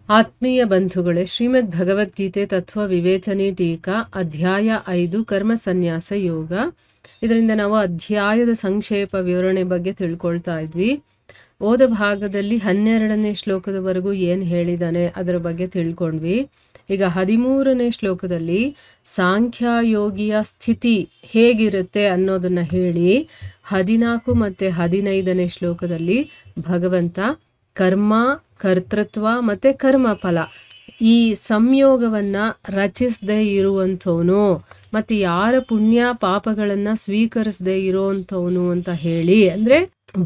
ಆತ್ಮೀಯ ಬಂಧುಗಳೇ, ಶ್ರೀಮದ್ ಭಗವದ್ಗೀತೆ ತತ್ವ ವಿವೇಚನೆ ಟೀಕಾ ಅಧ್ಯಾಯ 5 ಕರ್ಮ ಸನ್ಯಾಸ ಯೋಗ. ಇದರಿಂದ ನಾವು ಅಧ್ಯಾಯದ ಸಂಕ್ಷೇಪ ವಿವರಣೆ ಬಗ್ಗೆ ತಿಳ್ಕೊಳ್ತಾ ಇದ್ವಿ. ಓದ ಭಾಗದಲ್ಲಿ 12ನೇ ಶ್ಲೋಕದವರೆಗೂ ಏನು ಹೇಳಿದಾನೆ ಅದರ ಬಗ್ಗೆ ತಿಳ್ಕೊಂಡ್ವಿ. ಈಗ 13ನೇ ಶ್ಲೋಕದಲ್ಲಿ ಸಾಂಖ್ಯಯೋಗಿಯ ಸ್ಥಿತಿ ಹೇಗಿರುತ್ತೆ ಅನ್ನೋದನ್ನ ಹೇಳಿ 14 ಮತ್ತು 15ನೇ ಶ್ಲೋಕದಲ್ಲಿ ಭಗವಂತ ಕರ್ಮ, ಕರ್ತೃತ್ವ ಮತ್ತು ಕರ್ಮಫಲ ಈ ಸಂಯೋಗವನ್ನು ರಚಿಸದೇ ಇರುವಂಥವನು ಮತ್ತು ಯಾರ ಪುಣ್ಯ ಪಾಪಗಳನ್ನು ಸ್ವೀಕರಿಸದೇ ಇರೋವಂಥವನು ಅಂತ ಹೇಳಿ, ಅಂದರೆ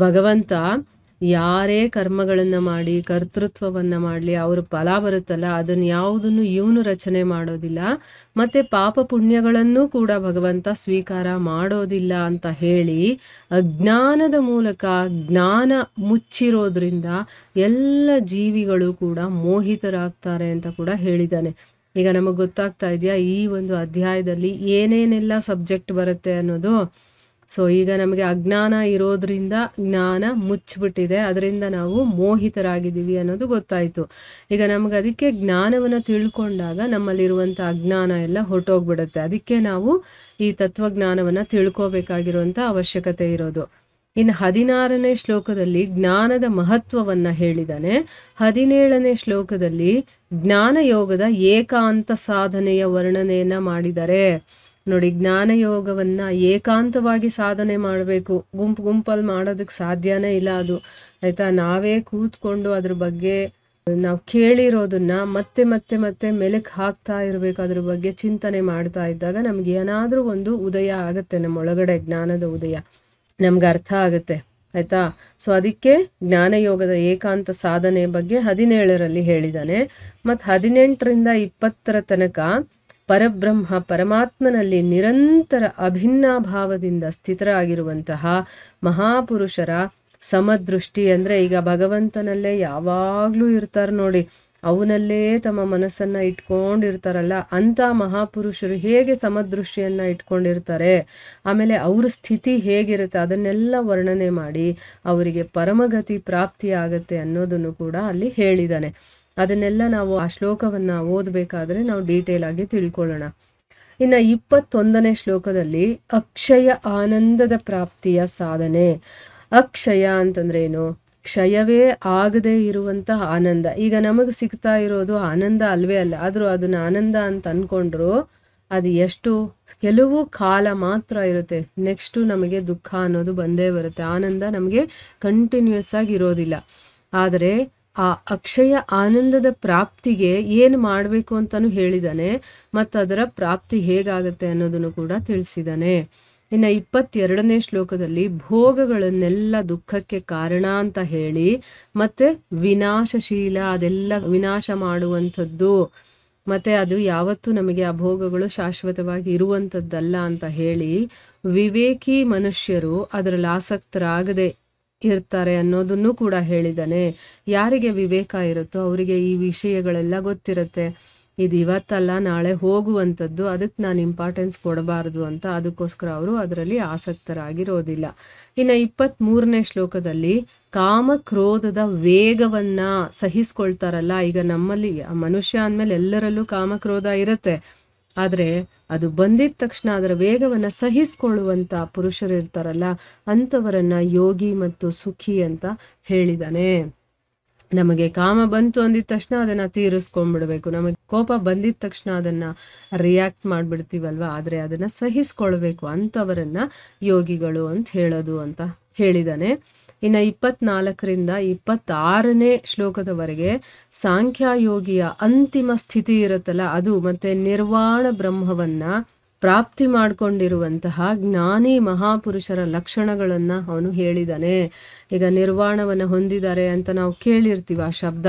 ಭಗವಂತ ಯಾರೇ ಕರ್ಮಗಳನ್ನು ಮಾಡಿ ಕರ್ತೃತ್ವವನ್ನು ಮಾಡಲಿ ಅವ್ರ ಫಲ ಬರುತ್ತಲ್ಲ ಅದನ್ನು ಯಾವುದನ್ನು ಇವನು ರಚನೆ ಮಾಡೋದಿಲ್ಲ, ಮತ್ತು ಪಾಪ ಪುಣ್ಯಗಳನ್ನು ಕೂಡ ಭಗವಂತ ಸ್ವೀಕಾರ ಮಾಡೋದಿಲ್ಲ ಅಂತ ಹೇಳಿ ಅಜ್ಞಾನದ ಮೂಲಕ ಜ್ಞಾನ ಮುಚ್ಚಿರೋದ್ರಿಂದ ಎಲ್ಲ ಜೀವಿಗಳು ಕೂಡ ಮೋಹಿತರಾಗ್ತಾರೆ ಅಂತ ಕೂಡ ಹೇಳಿದ್ದಾನೆ. ಈಗ ನಮಗೆ ಗೊತ್ತಾಗ್ತಾ ಇದೆಯಾ ಈ ಒಂದು ಅಧ್ಯಾಯದಲ್ಲಿ ಏನೇನೆಲ್ಲ ಸಬ್ಜೆಕ್ಟ್ ಬರುತ್ತೆ ಅನ್ನೋದು. ಸೊ ಈಗ ನಮಗೆ ಅಜ್ಞಾನ ಇರೋದ್ರಿಂದ ಜ್ಞಾನ ಮುಚ್ಚಿಬಿಟ್ಟಿದೆ, ಅದರಿಂದ ನಾವು ಮೋಹಿತರಾಗಿದ್ದೀವಿ ಅನ್ನೋದು ಗೊತ್ತಾಯಿತು. ಈಗ ನಮಗೆ ಅದಕ್ಕೆ ಜ್ಞಾನವನ್ನು ತಿಳ್ಕೊಂಡಾಗ ನಮ್ಮಲ್ಲಿರುವಂಥ ಅಜ್ಞಾನ ಎಲ್ಲ ಹೊರಟೋಗ್ಬಿಡುತ್ತೆ. ಅದಕ್ಕೆ ನಾವು ಈ ತತ್ವಜ್ಞಾನವನ್ನು ತಿಳ್ಕೋಬೇಕಾಗಿರುವಂಥ ಅವಶ್ಯಕತೆ ಇರೋದು. ಇನ್ನು 16ನೇ ಶ್ಲೋಕದಲ್ಲಿ ಜ್ಞಾನದ ಮಹತ್ವವನ್ನು ಹೇಳಿದ್ದಾನೆ. 17ನೇ ಶ್ಲೋಕದಲ್ಲಿ ಜ್ಞಾನಯೋಗದ ಏಕಾಂತ ಸಾಧನೆಯ ವರ್ಣನೆಯನ್ನು ಮಾಡಿದ್ದಾರೆ. ನೋಡಿ, ಜ್ಞಾನಯೋಗವನ್ನು ಏಕಾಂತವಾಗಿ ಸಾಧನೆ ಮಾಡಬೇಕು, ಗುಂಪಲ್ಲಿ ಮಾಡೋದಕ್ಕೆ ಸಾಧ್ಯನೇ ಇಲ್ಲ ಅದು, ಆಯಿತಾ. ನಾವೇ ಕೂತ್ಕೊಂಡು ಅದ್ರ ಬಗ್ಗೆ ನಾವು ಕೇಳಿರೋದನ್ನ ಮತ್ತೆ ಮತ್ತೆ ಮತ್ತೆ ಮೆಲುಕು ಹಾಕ್ತಾ ಇರಬೇಕು, ಅದ್ರ ಬಗ್ಗೆ ಚಿಂತನೆ ಮಾಡ್ತಾ ಇದ್ದಾಗ ನಮ್ಗೆ ಏನಾದರೂ ಒಂದು ಉದಯ ಆಗುತ್ತೆ, ನಮ್ಮೊಳಗಡೆ ಜ್ಞಾನದ ಉದಯ ನಮ್ಗೆ ಅರ್ಥ ಆಗುತ್ತೆ, ಆಯಿತಾ. ಸೊ ಅದಕ್ಕೆ ಜ್ಞಾನಯೋಗದ ಏಕಾಂತ ಸಾಧನೆ ಬಗ್ಗೆ 17ರಲ್ಲಿ ಹೇಳಿದ್ದಾನೆ. ಮತ್ತು 18ರಿಂದ 20ರ ತನಕ ಪರಬ್ರಹ್ಮ ಪರಮಾತ್ಮನಲ್ಲಿ ನಿರಂತರ ಅಭಿನ್ನಾಭಾವದಿಂದ ಸ್ಥಿತರಾಗಿರುವಂತಹ ಮಹಾಪುರುಷರ ಸಮದೃಷ್ಟಿ, ಅಂದರೆ ಈಗ ಭಗವಂತನಲ್ಲೇ ಯಾವಾಗಲೂ ಇರ್ತಾರೆ ನೋಡಿ, ಅವನಲ್ಲೇ ತಮ್ಮ ಮನಸ್ಸನ್ನು ಇಟ್ಕೊಂಡಿರ್ತಾರಲ್ಲ ಅಂಥ ಮಹಾಪುರುಷರು ಹೇಗೆ ಸಮದೃಷ್ಟಿಯನ್ನು ಇಟ್ಕೊಂಡಿರ್ತಾರೆ, ಆಮೇಲೆ ಅವ್ರ ಸ್ಥಿತಿ ಹೇಗಿರುತ್ತೆ ಅದನ್ನೆಲ್ಲ ವರ್ಣನೆ ಮಾಡಿ ಅವರಿಗೆ ಪರಮಗತಿ ಪ್ರಾಪ್ತಿ ಆಗುತ್ತೆ ಅನ್ನೋದನ್ನು ಕೂಡ ಅಲ್ಲಿ ಹೇಳಿದ್ದಾನೆ. ಅದನ್ನೆಲ್ಲ ನಾವು ಆ ಶ್ಲೋಕವನ್ನು ಓದಬೇಕಾದ್ರೆ ನಾವು ಡೀಟೇಲ್ ಆಗಿ ತಿಳ್ಕೊಳ್ಳೋಣ. ಇನ್ನು 21ನೇ ಶ್ಲೋಕದಲ್ಲಿ ಅಕ್ಷಯ ಆನಂದದ ಪ್ರಾಪ್ತಿಯ ಸಾಧನೆ. ಅಕ್ಷಯ ಅಂತಂದ್ರೆ ಏನು? ಕ್ಷಯವೇ ಆಗದೇ ಇರುವಂತಹ ಆನಂದ. ಈಗ ನಮಗೆ ಸಿಗ್ತಾ ಇರೋದು ಆನಂದ ಅಲ್ವೇ ಅಲ್ಲ, ಆದರೂ ಅದನ್ನ ಆನಂದ ಅಂತ ಅಂದ್ಕೊಂಡ್ರು ಅದು ಎಷ್ಟು ಕೆಲವು ಕಾಲ ಮಾತ್ರ ಇರುತ್ತೆ, ನೆಕ್ಸ್ಟು ನಮಗೆ ದುಃಖ ಅನ್ನೋದು ಬಂದೇ ಬರುತ್ತೆ. ಆನಂದ ನಮಗೆ ಕಂಟಿನ್ಯೂಸ್ ಆಗಿ ಇರೋದಿಲ್ಲ. ಆದರೆ ಆ ಅಕ್ಷಯ ಆನಂದದ ಪ್ರಾಪ್ತಿಗೆ ಏನು ಮಾಡಬೇಕು ಅಂತಲೂ ಹೇಳಿದ್ದಾನೆ, ಮತ್ತು ಅದರ ಪ್ರಾಪ್ತಿ ಹೇಗಾಗುತ್ತೆ ಅನ್ನೋದನ್ನು ಕೂಡ ತಿಳಿಸಿದ್ದಾನೆ. ಇನ್ನು 22ನೇ ಶ್ಲೋಕದಲ್ಲಿ ಭೋಗಗಳನ್ನೆಲ್ಲ ದುಃಖಕ್ಕೆ ಕಾರಣ ಅಂತ ಹೇಳಿ, ಮತ್ತು ವಿನಾಶಶೀಲ, ಅದೆಲ್ಲ ವಿನಾಶ ಮಾಡುವಂಥದ್ದು, ಮತ್ತು ಅದು ಯಾವತ್ತೂ ನಮಗೆ ಆ ಭೋಗಗಳು ಶಾಶ್ವತವಾಗಿ ಇರುವಂಥದ್ದಲ್ಲ ಅಂತ ಹೇಳಿ ವಿವೇಕಿ ಮನುಷ್ಯರು ಅದರಲ್ಲಿ ಆಸಕ್ತರಾಗದೆ ಇರ್ತಾರೆ ಅನ್ನೋದನ್ನು ಕೂಡ ಹೇಳಿದ್ದಾನೆ. ಯಾರಿಗೆ ವಿವೇಕ ಇರುತ್ತೋ ಅವರಿಗೆ ಈ ವಿಷಯಗಳೆಲ್ಲ ಗೊತ್ತಿರುತ್ತೆ. ಇದು ಇವತ್ತಲ್ಲ ನಾಳೆ ಹೋಗುವಂಥದ್ದು, ಅದಕ್ಕೆ ನಾನು ಇಂಪಾರ್ಟೆನ್ಸ್ ಕೊಡಬಾರ್ದು ಅಂತ ಅದಕ್ಕೋಸ್ಕರ ಅವರು ಅದರಲ್ಲಿ ಆಸಕ್ತರಾಗಿರೋದಿಲ್ಲ. ಇನ್ನು 23ನೇ ಶ್ಲೋಕದಲ್ಲಿ ಕಾಮ ಕ್ರೋಧದ ವೇಗವನ್ನು ಸಹಿಸ್ಕೊಳ್ತಾರಲ್ಲ. ಈಗ ನಮ್ಮಲ್ಲಿ ಮನುಷ್ಯ ಅಂದಮೇಲೆ ಎಲ್ಲರಲ್ಲೂ ಕಾಮಕ್ರೋಧ ಇರುತ್ತೆ, ಆದರೆ ಅದು ಬಂದಿದ ತಕ್ಷಣ ಅದರ ವೇಗವನ್ನು ಸಹಿಸ್ಕೊಳ್ಳುವಂಥ ಪುರುಷರು ಇರ್ತಾರಲ್ಲ ಅಂಥವರನ್ನು ಯೋಗಿ ಮತ್ತು ಸುಖಿ ಅಂತ ಹೇಳಿದ್ದಾನೆ. ನಮಗೆ ಕಾಮ ಬಂತು ಅಂದಿದ ತಕ್ಷಣ ಅದನ್ನು ತೀರಿಸ್ಕೊಂಡ್ಬಿಡ್ಬೇಕು, ನಮಗೆ ಕೋಪ ಬಂದಿದ ತಕ್ಷಣ ಅದನ್ನು ರಿಯಾಕ್ಟ್ ಮಾಡಿಬಿಡ್ತೀವಲ್ವ, ಆದರೆ ಅದನ್ನು ಸಹಿಸ್ಕೊಳ್ಬೇಕು, ಅಂಥವರನ್ನು ಯೋಗಿಗಳು ಅಂತ ಹೇಳೋದು ಅಂತ ಹೇಳಿದ್ದಾನೆ. ಇನ್ನು 24ರಿಂದ 26ನೇ ಶ್ಲೋಕದವರೆಗೆ ಸಾಂಖ್ಯಯೋಗಿಯ ಅಂತಿಮ ಸ್ಥಿತಿ ಇರುತ್ತಲ್ಲ ಅದು, ಮತ್ತು ನಿರ್ವಾಣ ಬ್ರಹ್ಮವನ್ನು ಪ್ರಾಪ್ತಿ ಮಾಡಿಕೊಂಡಿರುವಂತಹ ಜ್ಞಾನಿ ಮಹಾಪುರುಷರ ಲಕ್ಷಣಗಳನ್ನು ಅವನು ಹೇಳಿದ್ದಾನೆ. ಈಗ ನಿರ್ವಾಣವನ್ನು ಹೊಂದಿದ್ದಾರೆ ಅಂತ ನಾವು ಕೇಳಿರ್ತೀವಿ ಆ ಶಬ್ದ,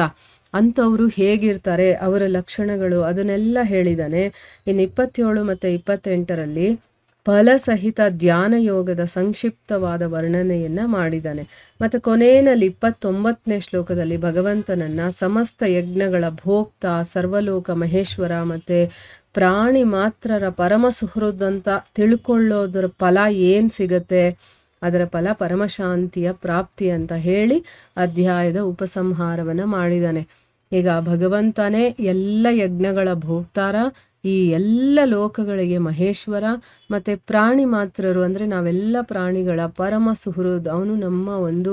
ಅಂಥವರು ಹೇಗಿರ್ತಾರೆ ಅವರ ಲಕ್ಷಣಗಳು ಅದನ್ನೆಲ್ಲ ಹೇಳಿದ್ದಾನೆ. ಇನ್ನು 27 ಮತ್ತು 28ರಲ್ಲಿ ಫಲಸಹಿತ ಧ್ಯಾನ ಯೋಗದ ಸಂಕ್ಷಿಪ್ತವಾದ ವರ್ಣನೆಯನ್ನು ಮಾಡಿದ್ದಾನೆ. ಮತ್ತು ಕೊನೆಯಲ್ಲಿ 29ನೇ ಶ್ಲೋಕದಲ್ಲಿ ಭಗವಂತನನ್ನು ಸಮಸ್ತ ಯಜ್ಞಗಳ ಭೋಕ್ತ, ಸರ್ವಲೋಕ ಮಹೇಶ್ವರ ಮತ್ತು ಪ್ರಾಣಿ ಮಾತ್ರರ ಪರಮ ಸುಹೃದ್ ಅಂತ ತಿಳ್ಕೊಳ್ಳೋದ್ರ ಫಲ ಏನು ಸಿಗತ್ತೆ, ಅದರ ಫಲ ಪರಮಶಾಂತಿಯ ಪ್ರಾಪ್ತಿ ಅಂತ ಹೇಳಿ ಅಧ್ಯಾಯದ ಉಪಸಂಹಾರವನ್ನು ಮಾಡಿದ್ದಾನೆ. ಈಗ ಭಗವಂತನೇ ಎಲ್ಲ ಯಜ್ಞಗಳ ಭೋಕ್ತಾರ, ಈ ಎಲ್ಲ ಲೋಕಗಳಿಗೆ ಮಹೇಶ್ವರ, ಮತ್ತು ಪ್ರಾಣಿ ಮಾತ್ರರು ಅಂದರೆ ನಾವೆಲ್ಲ ಪ್ರಾಣಿಗಳ ಪರಮ ಸುಹೃದ್. ಅವನು ನಮ್ಮ ಒಂದು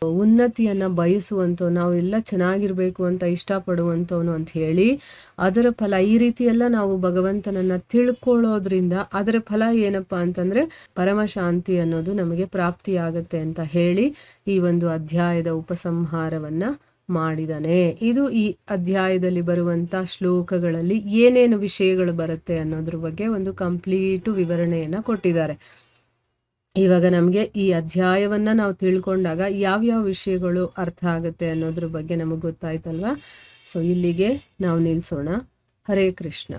ಉನ್ನತಿಯನ್ನು ಬಯಸುವಂಥವು, ನಾವೆಲ್ಲ ಚೆನ್ನಾಗಿರಬೇಕು ಅಂತ ಇಷ್ಟಪಡುವಂಥವನು ಅಂತ ಹೇಳಿ, ಅದರ ಫಲ ಈ ರೀತಿಯೆಲ್ಲ ನಾವು ಭಗವಂತನನ್ನು ತಿಳ್ಕೊಳ್ಳೋದ್ರಿಂದ ಅದರ ಫಲ ಏನಪ್ಪ ಅಂತಂದರೆ ಪರಮಶಾಂತಿ ಅನ್ನೋದು ನಮಗೆ ಪ್ರಾಪ್ತಿಯಾಗತ್ತೆ ಅಂತ ಹೇಳಿ ಈ ಒಂದು ಅಧ್ಯಾಯದ ಉಪಸಂಹಾರವನ್ನು ಮಾಡಿದಾನೆ. ಇದು ಈ ಅಧ್ಯಾಯದಲ್ಲಿ ಬರುವಂಥ ಶ್ಲೋಕಗಳಲ್ಲಿ ಏನೇನು ವಿಷಯಗಳು ಬರುತ್ತೆ ಅನ್ನೋದ್ರ ಬಗ್ಗೆ ಒಂದು ಕಂಪ್ಲೀಟು ವಿವರಣೆಯನ್ನು ಕೊಟ್ಟಿದ್ದಾರೆ. ಇವಾಗ ನಮಗೆ ಈ ಅಧ್ಯಾಯವನ್ನು ನಾವು ತಿಳ್ಕೊಂಡಾಗ ಯಾವ್ಯಾವ ವಿಷಯಗಳು ಅರ್ಥ ಆಗುತ್ತೆ ಅನ್ನೋದ್ರ ಬಗ್ಗೆ ನಮಗೆ ಗೊತ್ತಾಯ್ತಲ್ವ. ಸೊ ಇಲ್ಲಿಗೆ ನಾವು ನಿಲ್ಲಿಸೋಣ. ಹರೇ ಕೃಷ್ಣ.